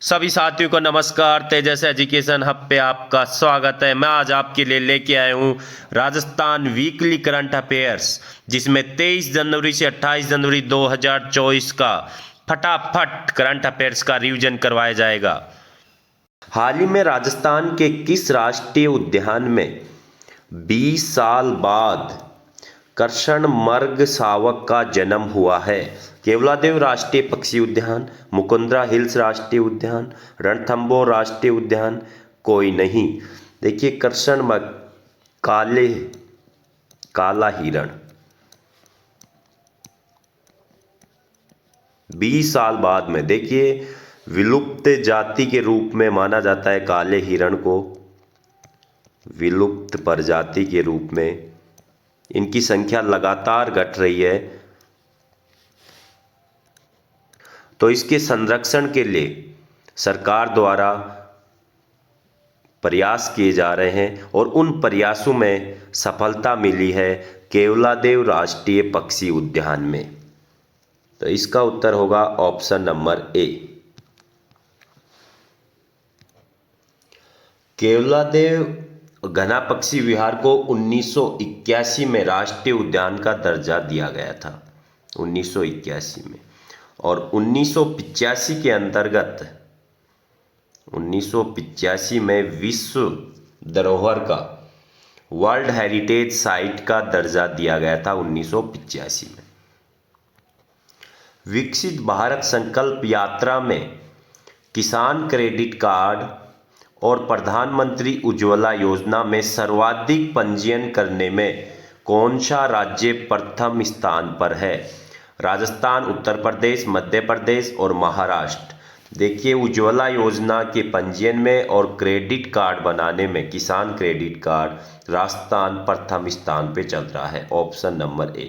सभी साथियों को नमस्कार। तेजस एजुकेशन हब पे आपका स्वागत है। मैं आज आपके लिए लेके आया हूँ राजस्थान वीकली करंट अफेयर्स, जिसमें 23 जनवरी से 28 जनवरी 2024 का फटाफट करंट अफेयर्स का रिवीजन करवाया जाएगा। हाल ही में राजस्थान के किस राष्ट्रीय उद्यान में 20 साल बाद कृष्णमृग शावक का जन्म हुआ है? केवलादेव राष्ट्रीय पक्षी उद्यान, मुकुंदरा हिल्स राष्ट्रीय उद्यान, रणथंभौर राष्ट्रीय उद्यान, कोई नहीं। देखिए कृष्णमृग काला हिरण 20 साल बाद में, देखिए विलुप्त जाति के रूप में माना जाता है काले हिरण को, विलुप्त प्रजाति के रूप में इनकी संख्या लगातार घट रही है। तो इसके संरक्षण के लिए सरकार द्वारा प्रयास किए जा रहे हैं और उन प्रयासों में सफलता मिली है केवलादेव राष्ट्रीय पक्षी उद्यान में। तो इसका उत्तर होगा ऑप्शन नंबर ए। केवलादेव घना पक्षी विहार को 1981 में राष्ट्रीय उद्यान का दर्जा दिया गया था, 1981 में। और 1985 के अंतर्गत 1985 में विश्व धरोहर का वर्ल्ड हेरिटेज साइट का दर्जा दिया गया था 1985 में। विकसित भारत संकल्प यात्रा में किसान क्रेडिट कार्ड और प्रधानमंत्री उज्ज्वला योजना में सर्वाधिक पंजीयन करने में कौन सा राज्य प्रथम स्थान पर है? राजस्थान, उत्तर प्रदेश, मध्य प्रदेश और महाराष्ट्र। देखिए उज्ज्वला योजना के पंजीयन में और क्रेडिट कार्ड बनाने में किसान क्रेडिट कार्ड राजस्थान प्रथम स्थान पे चल रहा है, ऑप्शन नंबर ए।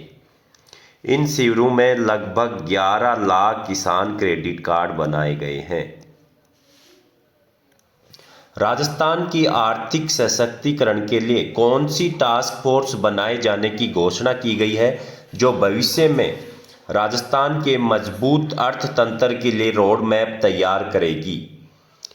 इन शिविरों में लगभग 11 लाख किसान क्रेडिट कार्ड बनाए गए हैं। राजस्थान की आर्थिक सशक्तिकरण के लिए कौन सी टास्क फोर्स बनाए जाने की घोषणा की गई है, जो भविष्य में राजस्थान के मजबूत अर्थतंत्र के लिए रोड मैप तैयार करेगी?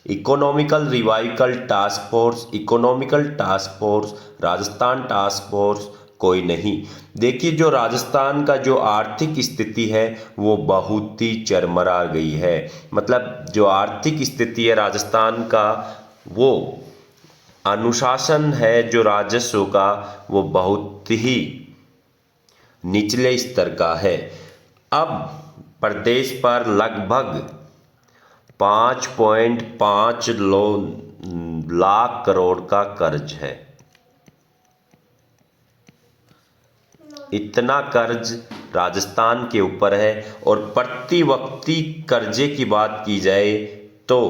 Economical revival task force, economical task force, Rajasthan task force, कोई नहीं। देखिए जो राजस्थान का जो आर्थिक स्थिति है वो बहुत ही चरमरा गई है। मतलब जो आर्थिक स्थिति है राजस्थान का, वो अनुशासन है जो राजस्व का, वो बहुत ही निचले स्तर का है। अब प्रदेश पर लगभग 5.5 लाख करोड़ का कर्ज है। इतना कर्ज राजस्थान के ऊपर है और प्रति व्यक्ति कर्जे की बात की जाए तो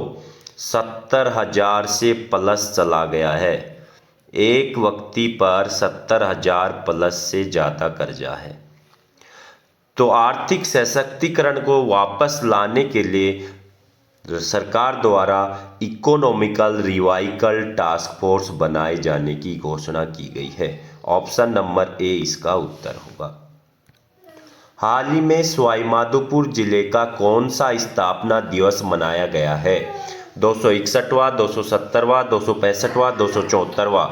70,000 से प्लस चला गया है। एक व्यक्ति पर 70,000 प्लस से ज़्यादा कर्जा है। तो आर्थिक सशक्तिकरण को वापस लाने के लिए सरकार द्वारा इकोनॉमिकल रिवाइवल टास्क फोर्स बनाए जाने की घोषणा की गई है, ऑप्शन नंबर ए इसका उत्तर होगा। हाल ही में सवाईमाधोपुर जिले का कौन सा स्थापना दिवस मनाया गया है? 261वां, 270वां, 265वां, 274वां।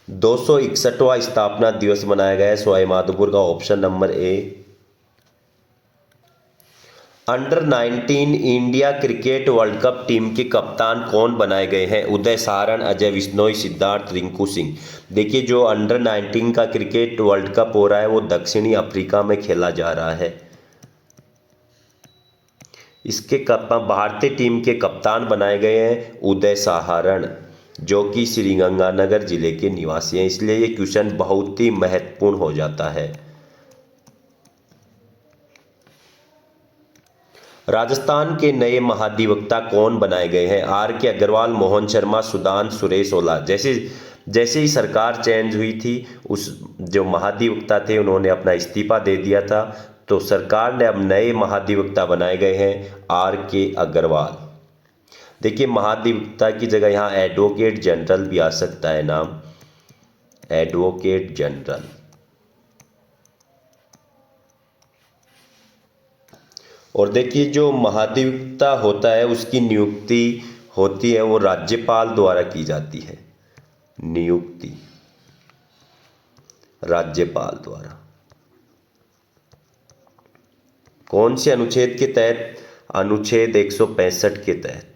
261वां स्थापना दिवस मनाया गया है सवाईमाधोपुर का, ऑप्शन नंबर ए। Under 19 India cricket world cup team के कप्तान कौन बनाए गए हैं? उदय सारण, अजय बिश्नोई, सिद्धार्थ, रिंकू सिंह। देखिए जो अंडर 19 का क्रिकेट वर्ल्ड कप हो रहा है वो दक्षिणी अफ्रीका में खेला जा रहा है। इसके कप्तान, भारतीय टीम के कप्तान बनाए गए हैं उदय सारण, जो कि श्रीगंगानगर जिले के निवासी हैं। इसलिए ये क्वेश्चन बहुत ही महत्वपूर्ण हो जाता है। राजस्थान के नए महाधिवक्ता कौन बनाए गए हैं? आर के अग्रवाल, मोहन शर्मा, सुदान, सुरेश ओला। जैसे जैसे ही सरकार चेंज हुई थी, उस जो महाधिवक्ता थे उन्होंने अपना इस्तीफा दे दिया था। तो सरकार ने अब नए महाधिवक्ता बनाए गए हैं आर के अग्रवाल। देखिए महाधिवक्ता की जगह यहाँ एडवोकेट जनरल भी आ सकता है नाम, एडवोकेट जनरल। और देखिए जो महाधिवक्ता होता है उसकी नियुक्ति होती है वो राज्यपाल द्वारा की जाती है। नियुक्ति राज्यपाल द्वारा। कौन से अनुच्छेद के तहत? अनुच्छेद 165 के तहत।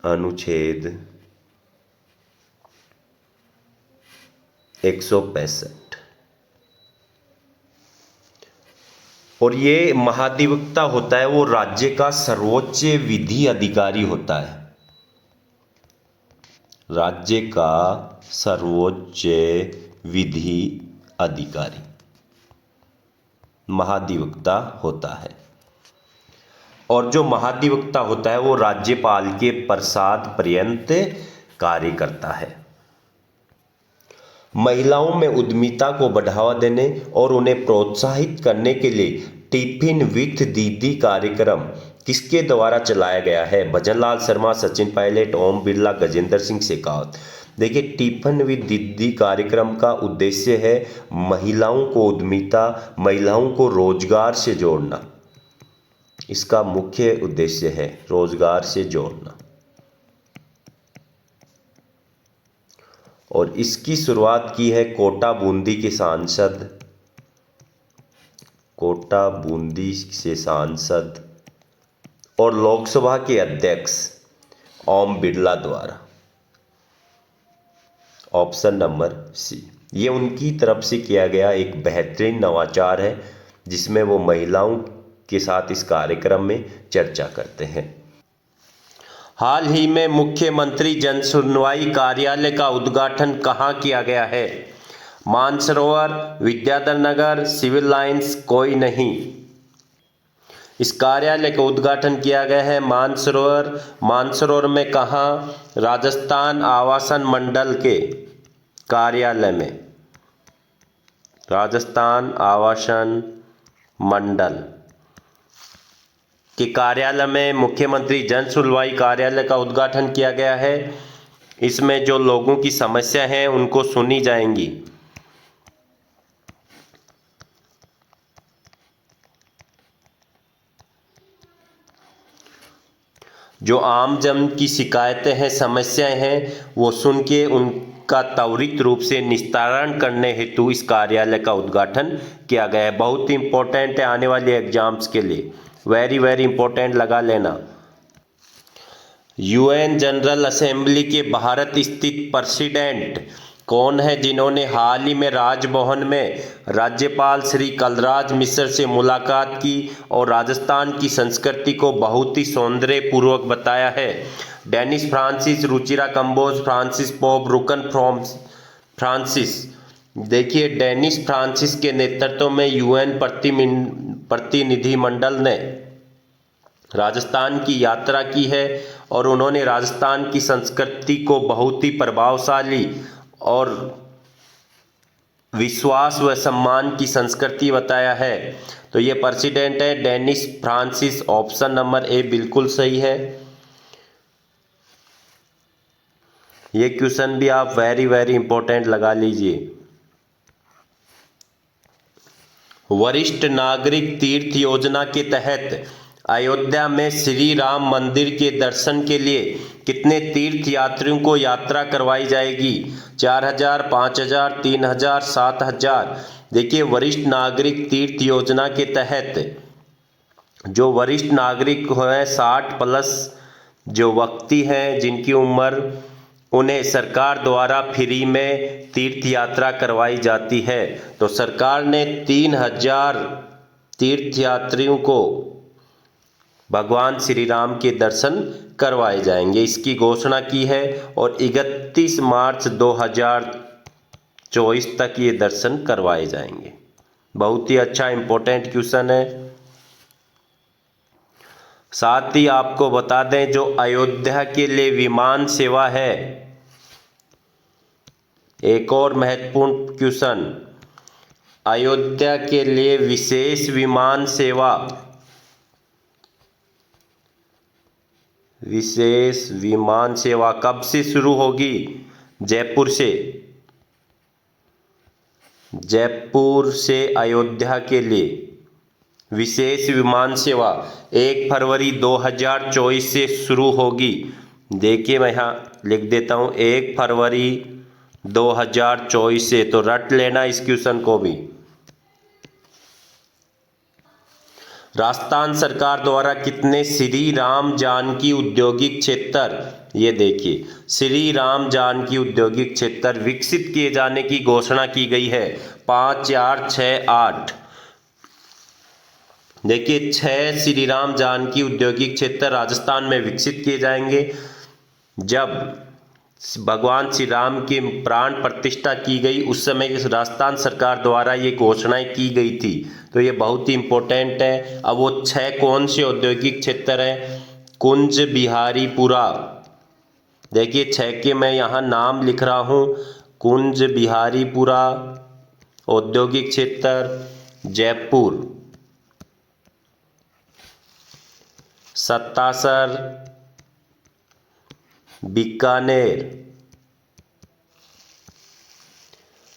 अनुच्छेद 165। और ये महाधिवक्ता होता है वो राज्य का सर्वोच्च विधि अधिकारी होता है। राज्य का सर्वोच्च विधि अधिकारी महाधिवक्ता होता है। और जो महाधिवक्ता होता है वो राज्यपाल के प्रसाद पर्यंत कार्य करता है। महिलाओं में उद्यमिता को बढ़ावा देने और उन्हें प्रोत्साहित करने के लिए टिफिन विथ दीदी कार्यक्रम किसके द्वारा चलाया गया है? भजनलाल शर्मा, सचिन पायलट, ओम बिरला, गजेंद्र सिंह शेखावत। देखिए टिफिन विद दीदी कार्यक्रम का उद्देश्य है महिलाओं को उद्यमिता, महिलाओं को रोजगार से जोड़ना। इसका मुख्य उद्देश्य है रोजगार से जोड़ना। और इसकी शुरुआत की है कोटा बूंदी के सांसद, कोटा बूंदी से सांसद और लोकसभा के अध्यक्ष ओम बिरला द्वारा। ऑप्शन नंबर सी, ये उनकी तरफ से किया गया एक बेहतरीन नवाचार है जिसमें वो महिलाओं के साथ इस कार्यक्रम में चर्चा करते हैं। हाल ही में मुख्यमंत्री जन सुनवाई कार्यालय का उद्घाटन कहाँ किया गया है? मानसरोवर, विद्याधर नगर, सिविल लाइंस, कोई नहीं। इस कार्यालय का उद्घाटन किया गया है मानसरोवर। मानसरोवर में कहाँ? राजस्थान आवासन मंडल के कार्यालय में। राजस्थान आवासन मंडल के कार्यालय में मुख्यमंत्री जन सुनवाई कार्यालय का उद्घाटन किया गया है। इसमें जो लोगों की समस्या है उनको सुनी जाएंगी। जो आम जन की शिकायतें हैं, समस्याएं हैं, वो सुन के उनका त्वरित रूप से निस्तारण करने हेतु इस कार्यालय का उद्घाटन किया गया है। बहुत ही इंपॉर्टेंट है आने वाले एग्जाम्स के लिए, वेरी वेरी इंपॉर्टेंट लगा लेना। यूएन जनरल असेंबली के भारत स्थित प्रेसिडेंट कौन है जिन्होंने हाल ही में राजभवन में राज्यपाल श्री कलराज मिश्र से मुलाकात की और राजस्थान की संस्कृति को बहुत ही सौंदर्यपूर्वक बताया है? Dennis Francis, Ruchira Kamboj, Francis Pope, रुकन फ्रांसिस। देखिए डेनिस फ्रांसिस के नेतृत्व में यूएन प्रतिनिधिमंडल ने राजस्थान की यात्रा की है और उन्होंने राजस्थान की संस्कृति को बहुत ही प्रभावशाली और विश्वास व सम्मान की संस्कृति बताया है। तो ये प्रेसिडेंट है Dennis Francis. Option number A बिल्कुल सही है। ये क्वेश्चन भी आप वेरी वेरी इंपॉर्टेंट लगा लीजिए। वरिष्ठ नागरिक तीर्थ योजना के तहत अयोध्या में श्री राम मंदिर के दर्शन के लिए कितने तीर्थ यात्रियों को यात्रा करवाई जाएगी? 4000, 5000, 3000, 7000। देखिए वरिष्ठ नागरिक तीर्थ योजना के तहत जो वरिष्ठ नागरिक हैं 60+ जो व्यक्ति हैं जिनकी उम्र, उन्हें सरकार द्वारा फ्री में तीर्थ यात्रा करवाई जाती है। तो सरकार ने 3000 तीर्थ यात्रियों को भगवान श्री राम के दर्शन करवाए जाएंगे, इसकी घोषणा की है। और 31 मार्च 2024 तक ये दर्शन करवाए जाएंगे। बहुत ही अच्छा इंपॉर्टेंट क्वेश्चन है। साथ ही आपको बता दें जो अयोध्या के लिए विमान सेवा है, एक और महत्वपूर्ण क्वेश्चन, अयोध्या के लिए विशेष विमान सेवा, विशेष विमान सेवा कब से शुरू होगी? जयपुर से। जयपुर से अयोध्या के लिए विशेष विमान सेवा 1 फरवरी 2024 से शुरू होगी। देखिए मैं यहाँ लिख देता हूँ 1 फरवरी 2024 से, तो रट लेना इस क्वेश्चन को भी। राजस्थान सरकार द्वारा कितने श्री राम जानकी औद्योगिक क्षेत्र, ये देखिए श्री राम जानकी औद्योगिक क्षेत्र विकसित किए जाने की घोषणा की गई है? 5, 4, 6, 8। देखिए 6 श्री राम जानकी औद्योगिक क्षेत्र राजस्थान में विकसित किए जाएंगे। जब भगवान श्री राम की प्राण प्रतिष्ठा की गई उस समय राजस्थान सरकार द्वारा ये घोषणाएं की गई थी, तो ये बहुत ही इम्पोर्टेंट है। अब वो 6 कौन से औद्योगिक क्षेत्र हैं? कुंज बिहारीपुरा, देखिए 6 के मैं यहाँ नाम लिख रहा हूँ। कुंज बिहारीपुरा औद्योगिक क्षेत्र जयपुर, सत्तासर बीकानेर,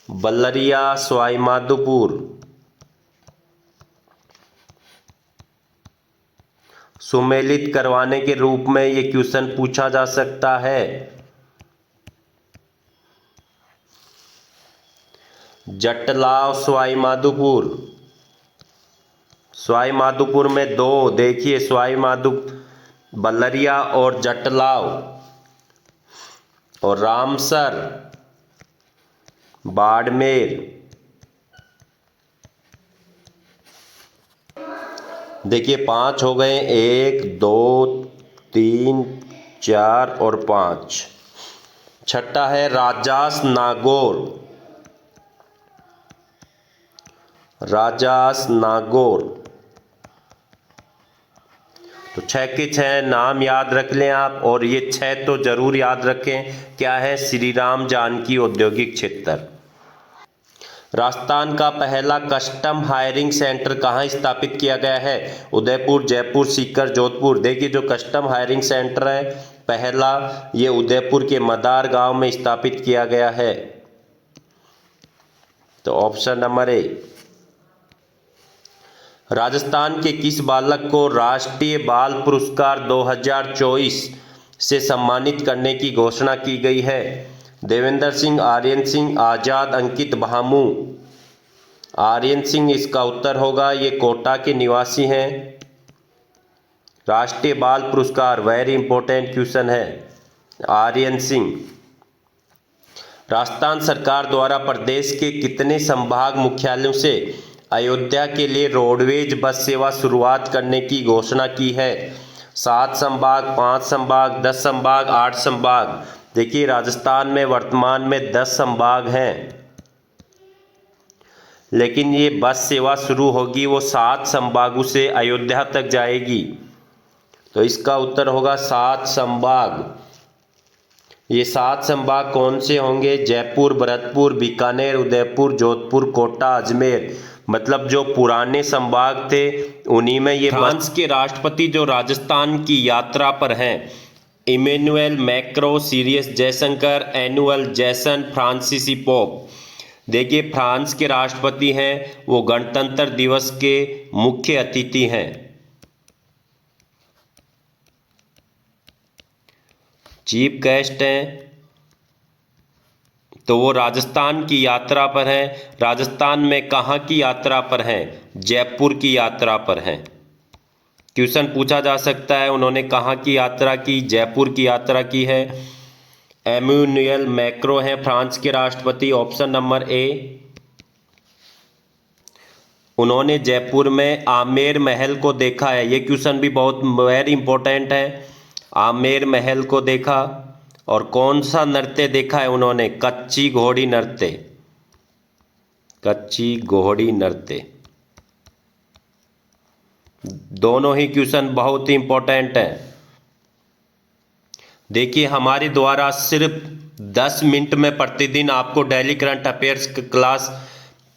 बल्लरिया सवाई माधोपुर, सुमेलित करवाने के रूप में ये क्वेश्चन पूछा जा सकता है। जटलाव सवाई माधोपुर, सवाई माधोपुर में 2, देखिए सवाई माधोपुर बल्लरिया और जटलाव, और रामसर बाड़मेर। देखिए 5 हो गए, 1, 2, 3, 4 और 5। छठा है राजास नागौर, राजास नागौर। तो 6 के 6 नाम याद रख लें आप, और ये 6 तो जरूर याद रखें। क्या है? श्री राम जानकी औद्योगिक क्षेत्र। राजस्थान का पहला कस्टम हायरिंग सेंटर कहाँ स्थापित किया गया है? उदयपुर, जयपुर, सीकर, जोधपुर। देखिए जो कस्टम हायरिंग सेंटर है पहला, ये उदयपुर के मदार गांव में स्थापित किया गया है। तो ऑप्शन नंबर ए। राजस्थान के किस बालक को राष्ट्रीय बाल पुरस्कार 2024 से सम्मानित करने की घोषणा की गई है? देवेंद्र सिंह, आर्यन सिंह, आजाद, अंकित भामू। आर्यन सिंह इसका उत्तर होगा, ये कोटा के निवासी हैं। राष्ट्रीय बाल पुरस्कार वेरी इंपॉर्टेंट क्वेश्चन है, आर्यन सिंह। राजस्थान सरकार द्वारा प्रदेश के कितने संभाग मुख्यालयों से अयोध्या के लिए रोडवेज बस सेवा शुरुआत करने की घोषणा की है? 7 संभाग, 5 संभाग, 10 संभाग, 8 संभाग। देखिए राजस्थान में वर्तमान में 10 संभाग हैं, लेकिन ये बस सेवा शुरू होगी वो 7 संभागों से अयोध्या तक जाएगी। तो इसका उत्तर होगा 7 संभाग। ये 7 संभाग कौन से होंगे? जयपुर, भरतपुर, बीकानेर, उदयपुर, जोधपुर, कोटा, अजमेर। मतलब जो पुराने संभाग थे उन्हीं में ये। फ्रांस के राष्ट्रपति जो राजस्थान की यात्रा पर हैं, इमैनुअल मैक्रो, सीरियस जयशंकर, एनुअल जैसन, फ्रांसीसी पोप। देखिए फ्रांस के राष्ट्रपति हैं वो गणतंत्र दिवस के मुख्य अतिथि हैं। चीफ गेस्ट हैं, तो वो राजस्थान की यात्रा पर हैं। राजस्थान में कहाँ की यात्रा पर हैं? जयपुर की यात्रा पर हैं। क्वेश्चन पूछा जा सकता है उन्होंने कहाँ की यात्रा की? जयपुर की यात्रा की है। इमैनुअल मैक्रो हैं फ्रांस के राष्ट्रपति, ऑप्शन नंबर ए। उन्होंने जयपुर में आमेर महल को देखा है, ये क्वेश्चन भी बहुत वेरी इंपॉर्टेंट है। आमेर महल को देखा, और कौन सा नृत्य देखा है उन्होंने? कच्ची घोड़ी नृत्य, कच्ची घोड़ी नृत्य। दोनों ही क्वेश्चन बहुत ही इंपॉर्टेंट हैं। देखिए हमारे द्वारा सिर्फ 10 मिनट में प्रतिदिन आपको डेली करंट अफेयर्स की क्लास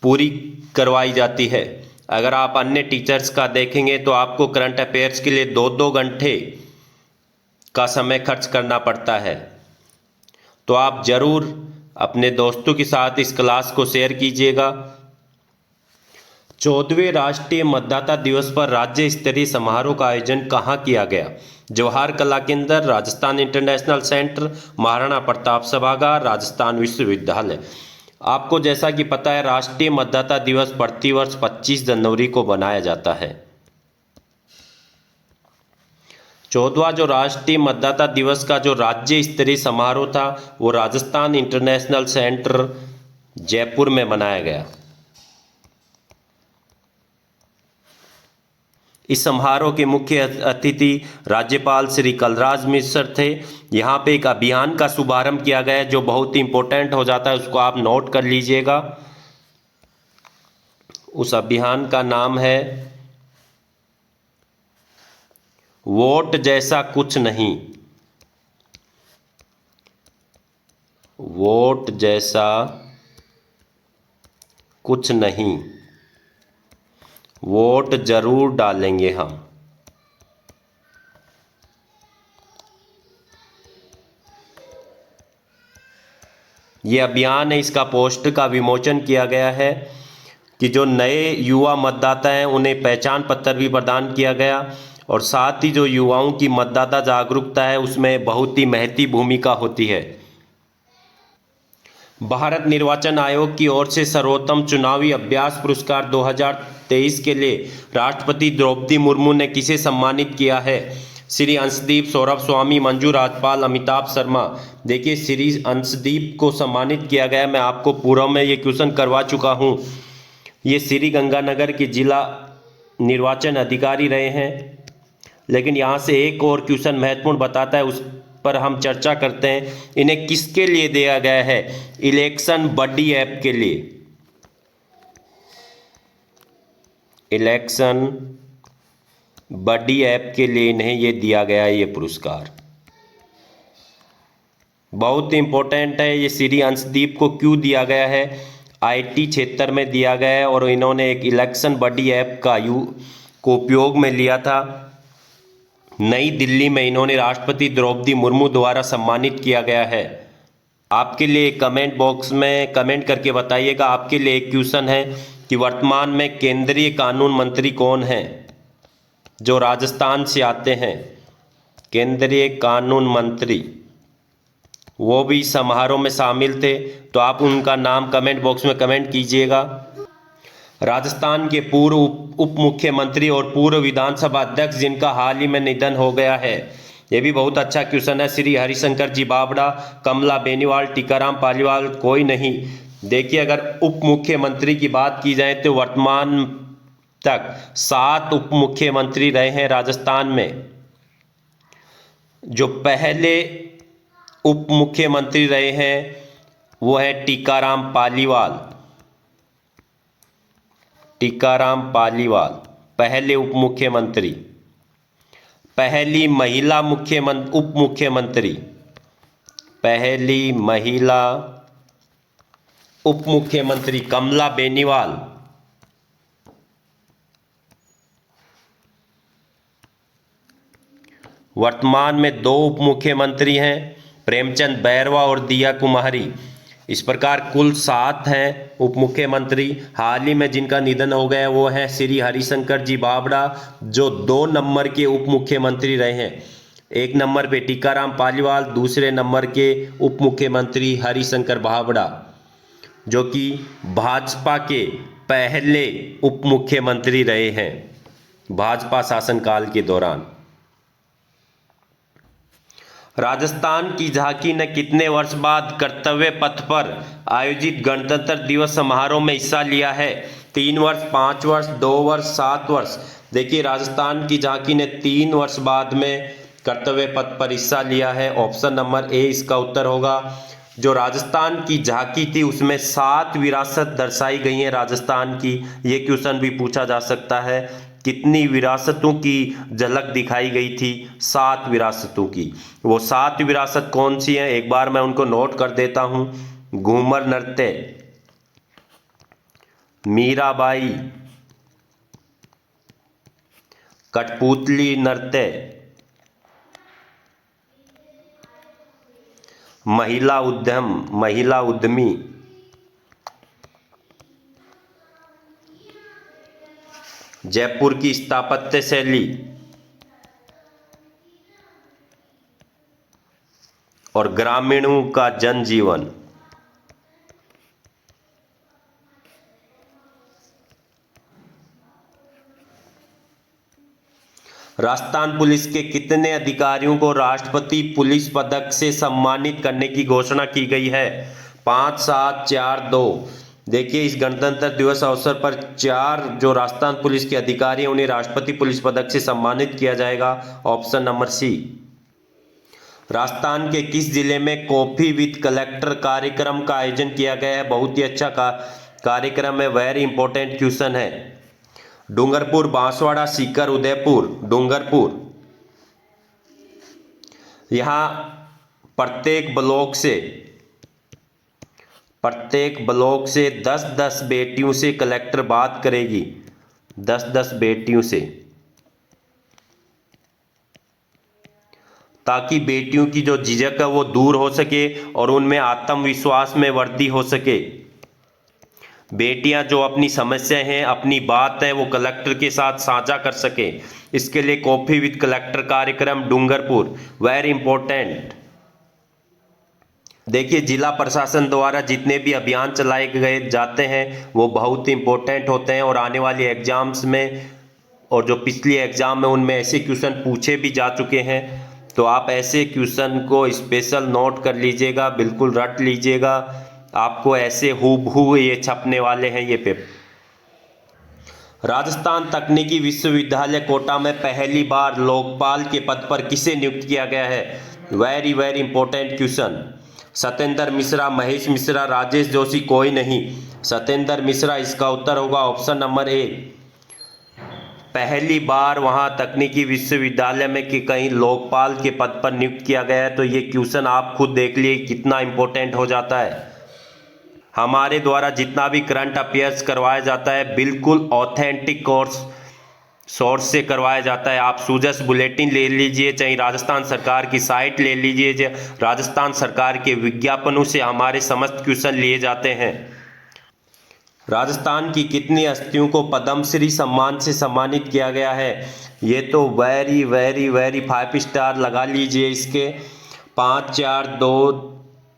पूरी करवाई जाती है। अगर आप अन्य टीचर्स का देखेंगे तो आपको करंट अफेयर्स के लिए 2-2 घंटे का समय खर्च करना पड़ता है। तो आप ज़रूर अपने दोस्तों के साथ इस क्लास को शेयर कीजिएगा। 14वें राष्ट्रीय मतदाता दिवस पर राज्य स्तरीय समारोह का आयोजन कहाँ किया गया? जवाहर कला केंद्र, राजस्थान इंटरनेशनल सेंटर, महाराणा प्रताप सभागार, राजस्थान विश्वविद्यालय। आपको जैसा कि पता है, राष्ट्रीय मतदाता दिवस प्रतिवर्ष 25 जनवरी को मनाया जाता है। 14वां जो राष्ट्रीय मतदाता दिवस का जो राज्य स्तरीय समारोह था वो राजस्थान इंटरनेशनल सेंटर जयपुर में मनाया गया। इस समारोह के मुख्य अतिथि राज्यपाल श्री कलराज मिश्र थे। यहाँ पे एक अभियान का शुभारंभ किया गया है जो बहुत ही इंपॉर्टेंट हो जाता है, उसको आप नोट कर लीजिएगा। उस अभियान का नाम है वोट जैसा कुछ नहीं। वोट जैसा कुछ नहीं, वोट जरूर डालेंगे हम। ये अभियान है, इसका पोस्टर का विमोचन किया गया है कि जो नए युवा मतदाता हैं उन्हें पहचान पत्र भी प्रदान किया गया और साथ ही जो युवाओं की मतदाता जागरूकता है उसमें बहुत ही महती भूमिका होती है। भारत निर्वाचन आयोग की ओर से सर्वोत्तम चुनावी अभ्यास पुरस्कार 2023 के लिए राष्ट्रपति द्रौपदी मुर्मू ने किसे सम्मानित किया है? श्री अंशदीप, सौरभ स्वामी, मंजू राजपाल, अमिताभ शर्मा। देखिए, श्री अंशदीप को सम्मानित किया गया। मैं आपको पूर्व में ये क्वेश्चन करवा चुका हूँ। ये श्री गंगानगर के जिला निर्वाचन अधिकारी रहे हैं, लेकिन यहाँ से एक और क्वेश्चन महत्वपूर्ण बताता है, उस पर हम चर्चा करते हैं। इन्हें किसके लिए दिया गया है? इलेक्शन बडी ऐप के लिए। इलेक्शन बडी ऐप के लिए इन्हें ये दिया गया है, ये पुरस्कार बहुत इंपॉर्टेंट है। ये श्री अंशदीप को क्यों दिया गया है? आईटी क्षेत्र में दिया गया है और इन्होंने एक इलेक्शन बडी ऐप को उपयोग में लिया था। नई दिल्ली में इन्होंने राष्ट्रपति द्रौपदी मुर्मू द्वारा सम्मानित किया गया है। आपके लिए कमेंट बॉक्स में कमेंट करके बताइएगा। आपके लिए एक क्वेश्चन है कि वर्तमान में केंद्रीय कानून मंत्री कौन हैं जो राजस्थान से आते हैं? केंद्रीय कानून मंत्री, वो भी समारोह में शामिल थे, तो आप उनका नाम कमेंट बॉक्स में कमेंट कीजिएगा। राजस्थान के पूर्व उप मुख्यमंत्री और पूर्व विधानसभा अध्यक्ष जिनका हाल ही में निधन हो गया है, ये भी बहुत अच्छा क्वेश्चन है। श्री हरिशंकर जी बावड़ा, कमला बेनीवाल, टीकाराम पालीवाल, कोई नहीं। देखिए, अगर उप मुख्यमंत्री की बात की जाए तो वर्तमान तक 7 उप मुख्यमंत्री रहे हैं राजस्थान में। जो पहले उप मुख्यमंत्री रहे हैं वो है टीकाराम पालीवाल। टीकाराम पालीवाल पहले उप मुख्यमंत्री। पहली महिला उप मुख्यमंत्री, पहली महिला उप मुख्यमंत्री कमला बेनीवाल। वर्तमान में 2 उप मुख्यमंत्री हैं, प्रेमचंद बैरवा और दिया कुमारी। इस प्रकार कुल 7 हैं उप मुख्यमंत्री। हाल ही में जिनका निधन हो गया वो है श्री हरिशंकर जी बावड़ा, जो 2 नंबर के उप मुख्यमंत्री रहे हैं। 1 नंबर पे टीकाराम पालीवाल, दूसरे नंबर के उप मुख्यमंत्री हरिशंकर बावड़ा, जो कि भाजपा के पहले उप मुख्यमंत्री रहे हैं भाजपा शासनकाल के दौरान। राजस्थान की झांकी ने कितने वर्ष बाद कर्तव्य पथ पर आयोजित गणतंत्र दिवस समारोह में हिस्सा लिया है? 3 वर्ष, 5 वर्ष, 2 वर्ष, 7 वर्ष। देखिए, राजस्थान की झांकी ने 3 वर्ष बाद में कर्तव्य पथ पर हिस्सा लिया है। ऑप्शन नंबर ए इसका उत्तर होगा। जो राजस्थान की झांकी थी उसमें 7 विरासत दर्शाई गई हैं राजस्थान की। ये क्वेश्चन भी पूछा जा सकता है, कितनी विरासतों की झलक दिखाई गई थी? 7 विरासतों की। वो 7 विरासत कौन सी हैं? एक बार मैं उनको नोट कर देता हूं। घूमर नृत्य, मीराबाई, कठपुतली नृत्य, महिला उद्यमी, जयपुर की स्थापत्य शैली और ग्रामीणों का जनजीवन। राजस्थान पुलिस के कितने अधिकारियों को राष्ट्रपति पुलिस पदक से सम्मानित करने की घोषणा की गई है? 5, 7, 4, 2। देखिए, इस गणतंत्र दिवस अवसर पर 4 जो राजस्थान पुलिस के अधिकारी हैं उन्हें राष्ट्रपति पुलिस पदक से सम्मानित किया जाएगा। Option number C. राजस्थान के किस जिले में कॉफी विद कलेक्टर कार्यक्रम का आयोजन किया गया है? बहुत ही अच्छा कार्यक्रम है, वेरी इंपॉर्टेंट क्वेश्चन है। डूंगरपुर, बांसवाड़ा, सीकर, उदयपुर। डूंगरपुर। यहां प्रत्येक ब्लॉक से 10-10 बेटियों से कलेक्टर बात करेगी, 10-10 बेटियों से, ताकि बेटियों की जो झिझक है वो दूर हो सके और उनमें आत्मविश्वास में वृद्धि हो सके। बेटियां जो अपनी समस्या हैं, अपनी बात है, वो कलेक्टर के साथ साझा कर सके। इसके लिए कॉफी विद कलेक्टर कार्यक्रम डूंगरपुर, वेरी इंपॉर्टेंट। देखिए, जिला प्रशासन द्वारा जितने भी अभियान चलाए गए जाते हैं वो बहुत इंपॉर्टेंट होते हैं और आने वाली एग्जाम्स में और जो पिछली एग्जाम में उनमें ऐसे क्वेश्चन पूछे भी जा चुके हैं, तो आप ऐसे क्वेश्चन को स्पेशल नोट कर लीजिएगा, बिल्कुल रट लीजिएगा। आपको ऐसे हूबहू ये छपने वाले हैं ये पेपर। राजस्थान तकनीकी विश्वविद्यालय कोटा में पहली बार लोकपाल के पद पर किसे नियुक्त किया गया है? Very very important question. Satyendra Mishra, Mahesh Mishra, Rajesh Joshi, कोई नहीं। सत्येंद्र मिश्रा इसका उत्तर होगा ऑप्शन नंबर ए। पहली बार वहां तकनीकी विश्वविद्यालय में कि कहीं लोकपाल के पद पर नियुक्त किया गया है, तो ये क्वेश्चन आप खुद देख लिए कितना इंपॉर्टेंट हो जाता है। हमारे द्वारा जितना भी करंट अफेयर्स करवाया जाता है बिल्कुल ऑथेंटिक सोर्स से करवाया जाता है। आप सूजस बुलेटिन ले लीजिए, चाहे राजस्थान सरकार की साइट ले लीजिए, राजस्थान सरकार के विज्ञापनों से हमारे समस्त क्वेश्चन लिए जाते हैं। राजस्थान की कितनी हस्तियों को पद्मश्री सम्मान से सम्मानित किया गया है? ये तो वेरी वेरी वेरी 5 स्टार लगा लीजिए इसके। 5, 4, 2,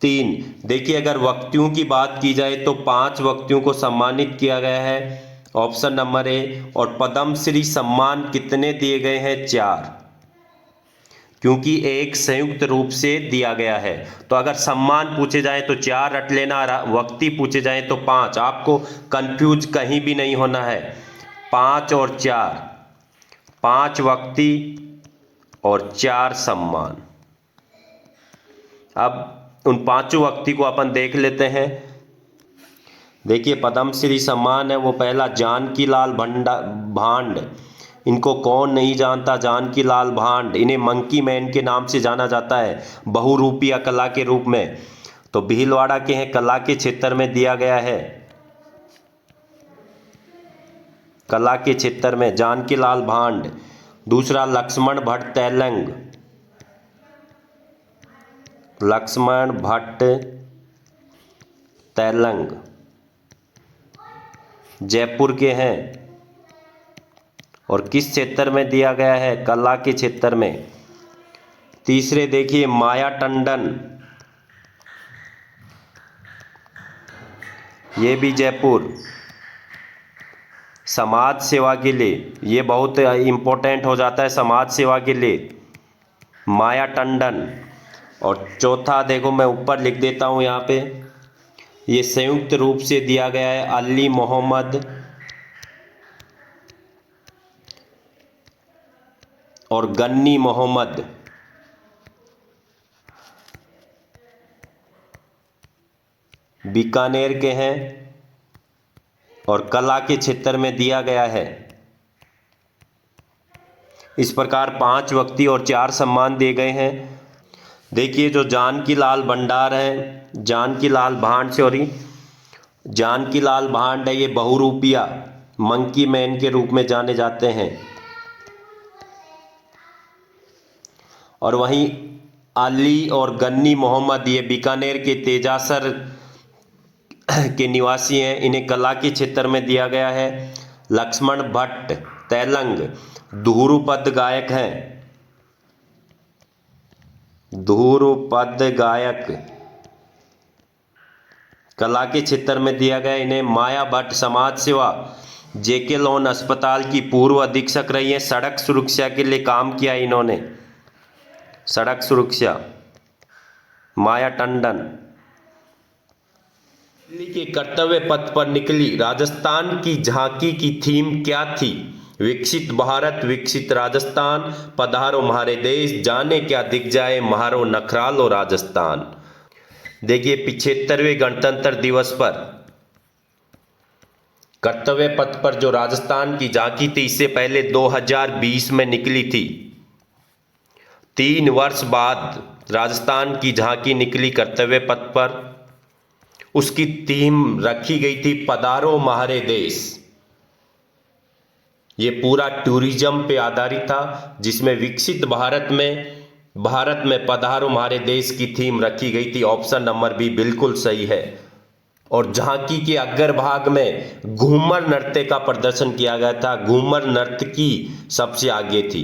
3। देखिए, अगर व्यक्तियों की बात की जाए तो 5 व्यक्तियों को सम्मानित किया गया है, ऑप्शन नंबर ए। और पद्मश्री सम्मान कितने दिए गए हैं? 4, क्योंकि एक संयुक्त रूप से दिया गया है। तो अगर सम्मान पूछे जाए तो 4 रट लेना, व्यक्ति पूछे जाए तो 5। आपको कंफ्यूज कहीं भी नहीं होना है। 5 और 4, 5 व्यक्ति और 4 सम्मान। अब उन 5 व्यक्ति को अपन देख लेते हैं। देखिए, पद्मश्री सम्मान है वो पहला जानकी लाल भांड। इनको कौन नहीं जानता, जानकी लाल भांड। इन्हें मंकी मैन के नाम से जाना जाता है, बहुरूपिया कला के रूप में। तो भीलवाड़ा के हैं, कला के क्षेत्र में दिया गया है। कला के क्षेत्र में जानकी लाल भांड। दूसरा लक्ष्मण भट्ट तैलंग, लक्ष्मण भट्ट तैलंग जयपुर के हैं और किस क्षेत्र में दिया गया है? कला के क्षेत्र में। तीसरे देखिए माया टंडन, ये भी जयपुर, समाज सेवा के लिए। ये बहुत इंपॉर्टेंट हो जाता है समाज सेवा के लिए, माया टंडन। और चौथा देखो, मैं ऊपर लिख देता हूँ यहाँ पे, ये संयुक्त रूप से दिया गया है, अली मोहम्मद और गन्नी मोहम्मद। बीकानेर के हैं और कला के क्षेत्र में दिया गया है। इस प्रकार 5 व्यक्ति और 4 सम्मान दिए गए हैं। देखिए, जो जानकी लाल भंडार है, जानकी लाल भांड जानकी लाल भांड है, ये बहुरूपिया मंकी मैन के रूप में जाने जाते हैं। और वहीं अली और गन्नी मोहम्मद ये बीकानेर के तेजासर के निवासी हैं, इन्हें कला के क्षेत्र में दिया गया है। लक्ष्मण भट्ट तेलंग। ध्रुपद गायक हैं, ध्रुपद गायक। कला के क्षेत्र में दिया गया इन्हें माया भट्ट समाज सेवा, जेके लोन अस्पताल की पूर्व अधीक्षक रही है। सड़क सुरक्षा के लिए काम किया इन्होंने, सड़क सुरक्षा। माया टंडन। दिल्ली के कर्तव्य पथ पर निकली राजस्थान की झांकी की थीम क्या थी? विकसित भारत विकसित राजस्थान, पधारो म्हारे देश, जाने क्या दिख जाए म्हारो नखरालो राजस्थान। देखिए 75वें गणतंत्र दिवस पर कर्तव्य पथ पर जो राजस्थान की झांकी थी, इससे पहले 2020 में निकली थी। 3 वर्ष बाद राजस्थान की झांकी निकली कर्तव्य पथ पर। उसकी थीम रखी गई थी पधारो म्हारे देश। ये पूरा टूरिज्म पे आधारित था, जिसमें विकसित भारत में पधारो म्हारे देश की थीम रखी गई थी। ऑप्शन नंबर बी बिल्कुल सही है। और झांकी के अग्रभाग में घूमर नृत्य का प्रदर्शन किया गया था। घूमर नर्तकी सबसे आगे थी।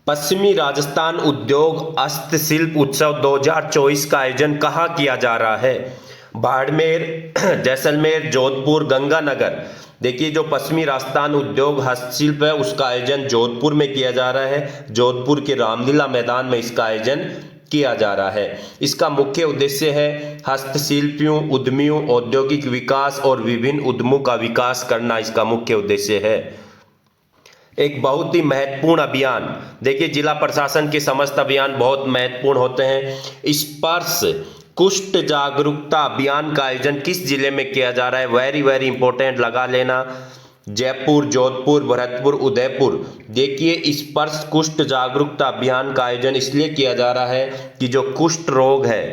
पश्चिमी राजस्थान उद्योग हस्तशिल्प उत्सव 2024 का आयोजन कहाँ किया जा रहा है? बाड़मेर, जैसलमेर, जोधपुर, गंगानगर। देखिए जो पश्चिमी राजस्थान उद्योग हस्तशिल्प है, उसका आयोजन जोधपुर में किया जा रहा है। जोधपुर के रामलीला मैदान में इसका आयोजन किया जा रहा है। इसका मुख्य उद्देश्य है हस्तशिल्पियों, उद्यमियों, औद्योगिक विकास और विभिन्न उद्यमों का विकास करना इसका मुख्य उद्देश्य है। एक बहुत ही महत्वपूर्ण अभियान। देखिए जिला प्रशासन के समस्त अभियान बहुत महत्वपूर्ण होते हैं। स्पर्श कुष्ठ जागरूकता अभियान का आयोजन किस जिले में किया जा रहा है? वेरी वेरी इंपॉर्टेंट, लगा लेना। जयपुर, जोधपुर, भरतपुर, उदयपुर। देखिए स्पर्श कुष्ठ जागरूकता अभियान का आयोजन इसलिए किया जा रहा है कि जो कुष्ठ रोग है,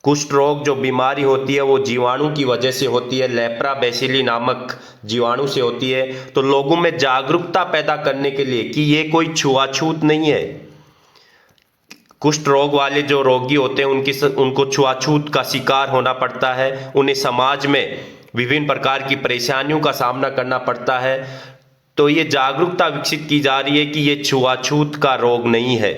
कुष्ठ रोग जो बीमारी होती है वो जीवाणु की वजह से होती है, लेप्रा बेसिली नामक जीवाणु से होती है। तो लोगों में जागरूकता पैदा करने के लिए कि ये कोई छुआछूत नहीं है। कुष्ठ रोग वाले जो रोगी होते हैं उनको छुआछूत का शिकार होना पड़ता है। उन्हें समाज में विभिन्न प्रकार की परेशानियों का सामना करना पड़ता है। तो ये जागरूकता विकसित की जा रही है कि ये छुआछूत का रोग नहीं है,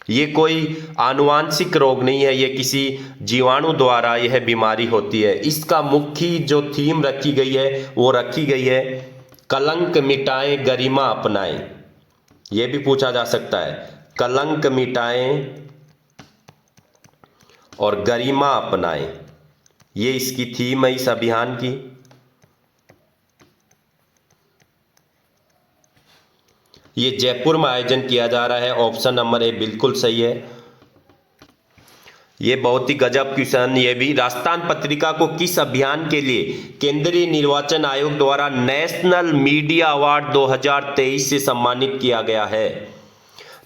ये कोई आनुवांशिक रोग नहीं है, ये किसी जीवाणु द्वारा यह बीमारी होती है। इसका मुख्य जो थीम रखी गई है वो रखी गई है कलंक मिटाएं गरिमा अपनाएं। यह भी पूछा जा सकता है, कलंक मिटाएं और गरिमा अपनाएं, ये इसकी थीम है इस अभियान की। ये जयपुर में आयोजन किया जा रहा है। ऑप्शन नंबर ए बिल्कुल सही है। ये बहुत ही गजब क्वेश्चन। ये भी राजस्थान पत्रिका को किस अभियान के लिए केंद्रीय निर्वाचन आयोग द्वारा नेशनल मीडिया अवार्ड 2023 से सम्मानित किया गया है?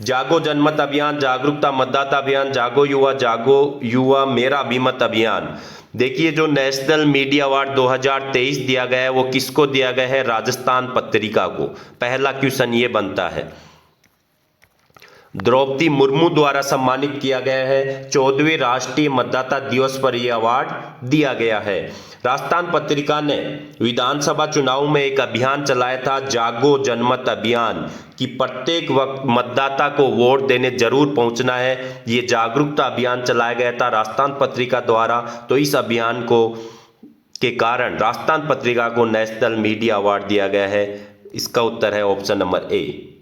जागो जनमत अभियान, जागरूकता मतदाता अभियान, जागो युवा मेरा अभिमत अभियान। देखिए जो नेशनल मीडिया अवार्ड 2023 दिया गया है वो किसको दिया गया है? राजस्थान पत्रिका को। पहला क्वेश्चन ये बनता है। द्रौपदी मुर्मू द्वारा सम्मानित किया गया है। 14वें राष्ट्रीय मतदाता दिवस पर यह अवार्ड दिया गया है। राजस्थान पत्रिका ने विधानसभा चुनाव में एक अभियान चलाया था, जागो जनमत अभियान, कि प्रत्येक वक्त मतदाता को वोट देने जरूर पहुंचना है। ये जागरूकता अभियान चलाया गया था राजस्थान पत्रिका द्वारा। तो इस अभियान को के कारण राजस्थान पत्रिका को नेशनल मीडिया अवार्ड दिया गया है। इसका उत्तर है ऑप्शन नंबर ए।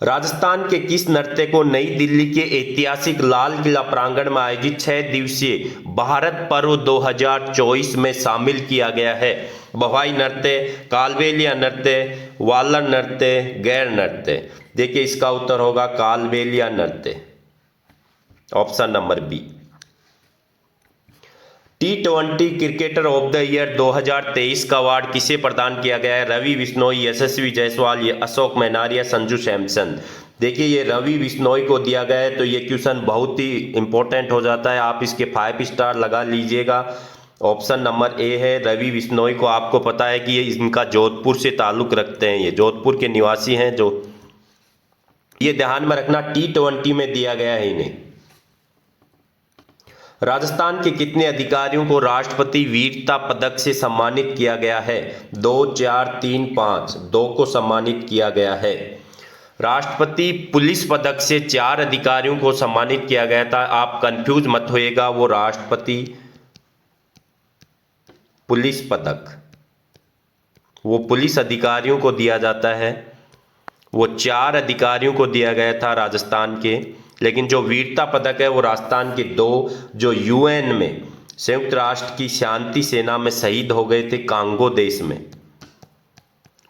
राजस्थान के किस नृत्य को नई दिल्ली के ऐतिहासिक लाल किला प्रांगण में आयोजित 6 दिवसीय भारत पर्व 2024 में शामिल किया गया है? भवाई नृत्य, कालबेलिया नृत्य, वालर नृत्य, गैर नृत्य। देखिए इसका उत्तर होगा कालबेलिया नृत्य, option number B. T20 cricketer of the year 2023 का अवार्ड किसे प्रदान किया गया है? रवि बिश्नोई, यशस्वी जायसवाल, ये अशोक मैनारिया, संजू सैमसन। देखिए ये रवि बिश्नोई को दिया गया है। तो ये क्वेश्चन बहुत ही इंपॉर्टेंट हो जाता है, आप इसके 5 स्टार लगा लीजिएगा। ऑप्शन नंबर ए है रवि बिश्नोई को। आपको पता है कि ये इनका जोधपुर से ताल्लुक रखते हैं, ये जोधपुर के निवासी हैं। जो ये ध्यान में रखना, T20 में दिया गया है इन्हें। राजस्थान के कितने अधिकारियों को राष्ट्रपति वीरता पदक से सम्मानित किया गया है? 2, 4, 3, 5। 2 को सम्मानित किया गया है। राष्ट्रपति पुलिस पदक से 4 अधिकारियों को सम्मानित किया गया था। आप कंफ्यूज मत होइएगा, वो राष्ट्रपति पुलिस पदक वो पुलिस अधिकारियों को दिया जाता है। वो 4 अधिकारियों को दिया गया था राजस्थान के, लेकिन जो वीरता पदक है वो राजस्थान के 2 जो यूएन में संयुक्त राष्ट्र की शांति सेना में शहीद हो गए थे कांगो देश में,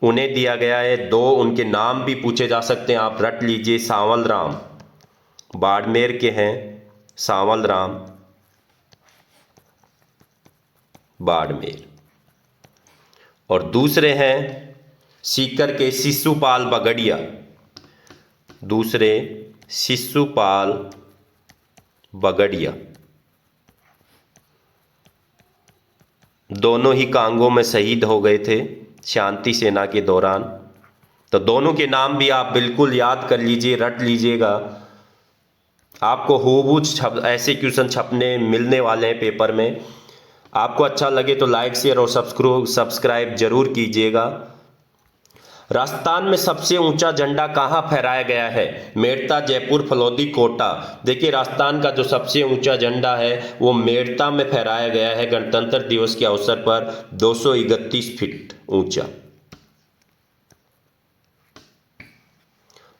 उन्हें दिया गया है। 2 उनके नाम भी पूछे जा सकते हैं, आप रट लीजिए। सांवल राम बाड़मेर के हैं, सांवल राम बाड़मेर। और दूसरे हैं सीकर के शिशुपाल बगड़िया। दूसरे शिशुपाल बगड़िया, दोनों ही कांगो में शहीद हो गए थे शांति सेना के दौरान। तो दोनों के नाम भी आप बिल्कुल याद कर लीजिए, रट लीजिएगा। आपको हूबहू ऐसे क्वेश्चन छपने मिलने वाले हैं पेपर में। आपको अच्छा लगे तो लाइक शेयर और सब्सक्राइब जरूर कीजिएगा। राजस्थान में सबसे ऊंचा झंडा कहाँ फहराया गया है? मेड़ता, जयपुर, फलौदी, कोटा। देखिए, राजस्थान का जो सबसे ऊंचा झंडा है वो मेड़ता में फहराया गया है गणतंत्र दिवस के अवसर पर, 231 फीट ऊंचा।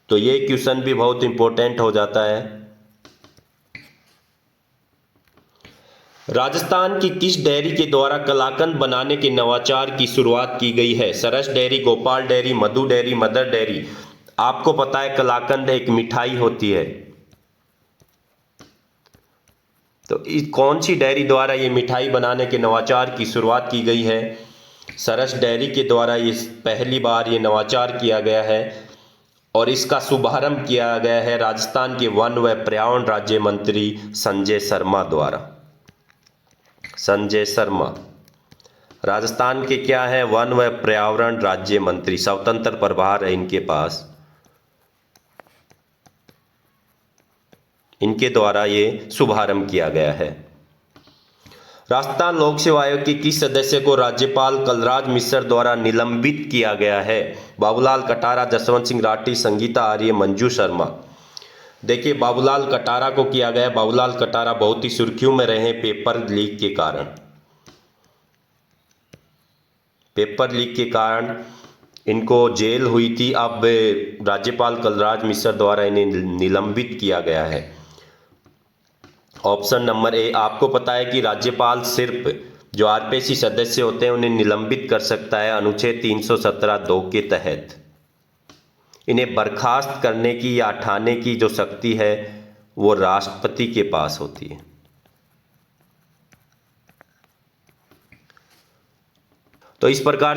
तो ये क्वेश्चन भी बहुत इंपॉर्टेंट हो जाता है। राजस्थान की किस डेयरी के द्वारा कलाकंद बनाने के नवाचार की शुरुआत की गई है? सरस डेयरी, गोपाल डेयरी, मधु डेयरी, मदर डेयरी। आपको पता है कलाकंद एक मिठाई होती है, तो कौन सी डेयरी द्वारा ये मिठाई बनाने के नवाचार की शुरुआत की गई है? सरस डेयरी के द्वारा ये पहली बार ये नवाचार किया गया है और इसका शुभारंभ किया गया है राजस्थान के वन व पर्यावरण राज्य मंत्री संजय शर्मा द्वारा। संजय शर्मा राजस्थान के क्या है? वन व पर्यावरण राज्य मंत्री, स्वतंत्र प्रभार है इनके पास। इनके द्वारा ये शुभारंभ किया गया है। राजस्थान लोक सेवा आयोग के किस सदस्य को राज्यपाल कलराज मिश्र द्वारा निलंबित किया गया है? बाबूलाल कटारा, जसवंत सिंह राठी, संगीता आर्य, मंजू शर्मा। देखिए, बाबूलाल कटारा को किया गया। बाबूलाल कटारा बहुत ही सुर्खियों में रहे पेपर लीक के कारण। पेपर लीक के कारण इनको जेल हुई थी। अब राज्यपाल कलराज मिश्र द्वारा इन्हें निलंबित किया गया है। ऑप्शन नंबर ए। आपको पता है कि राज्यपाल सिर्फ जो आरपीएससी सदस्य होते हैं उन्हें निलंबित कर सकता है अनुच्छेद 317(2) के तहत। इन्हें बर्खास्त करने की या हटाने की जो शक्ति है वो राष्ट्रपति के पास होती है। तो इस प्रकार